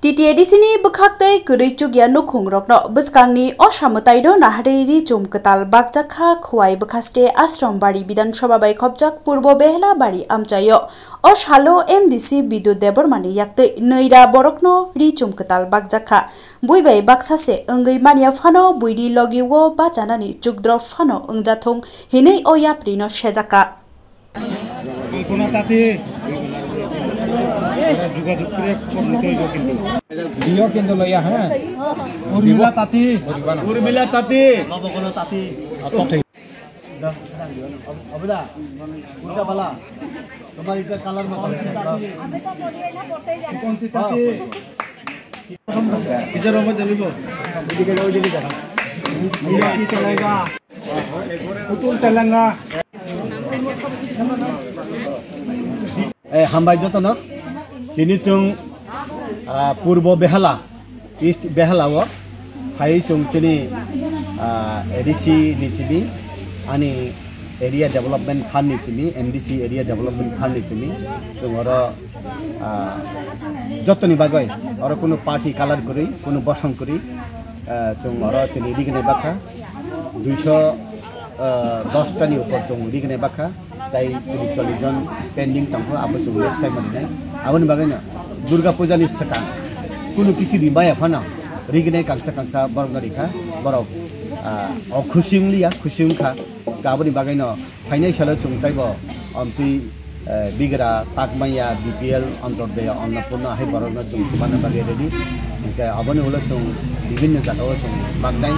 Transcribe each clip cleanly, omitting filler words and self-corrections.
TTADCni bwkhaktai kwrwichuk ya nukhungrokno bwskangni osamwtaino nahariri chumkatal bakjakha khwai bwkhaste ashram bari Bidhan Sabha bai khopjak Purbo Behela bari amchayo o salo MDC Bidut Debormani yaktui neira borokno ri chumkatal bakjakha buibai baksase ongui mania phano buini logiwo bachanani chukdro phano ongjathung hinei o yaprino sejaka Dia kintu lo ya ha. Urmila tati. Babokono tati. Dah. Abda. Udah bala. Kembali ke color mata. Abe to bodiye na porte jana. Konti tati. Bisa romo deligo. Jadi jaga. Ini चलेगा. Utul चलेगा. Hambai joto no. Kini chung Purbo Behela, East Behela wo, hai chung kini ADC DCB, ani Area Development Fund DCB, MDC Area Development Fund DCB, chung oro joto ni bagai, oro kuno party color kuri, kuno bosong kuri, chung oro kini digene baka, 210 tani upor chung digene baka. Tai solution pending tangko apa chung next time mani awon bagainya Durga Puja ni sekarang kuno kisi ribaya fana rigene kangsa borgari kha borok khusim liya khusim kha gaboni bagainya financial chung taibo amti bigra takmaya BPL antodaya annapurna hai borona chung mana bagai ready ke aboni hola chung bibinno jagao chung bagnai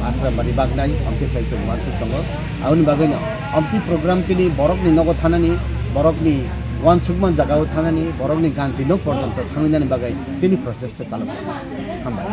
Asram bari bagnai amti khai chung masuk tango awon bagainya amti program chini borok ni nogo thanani borok ni wan sukman jagao thanani borok ni ganti no portanto thanginani bagai chini process ta chalak hamba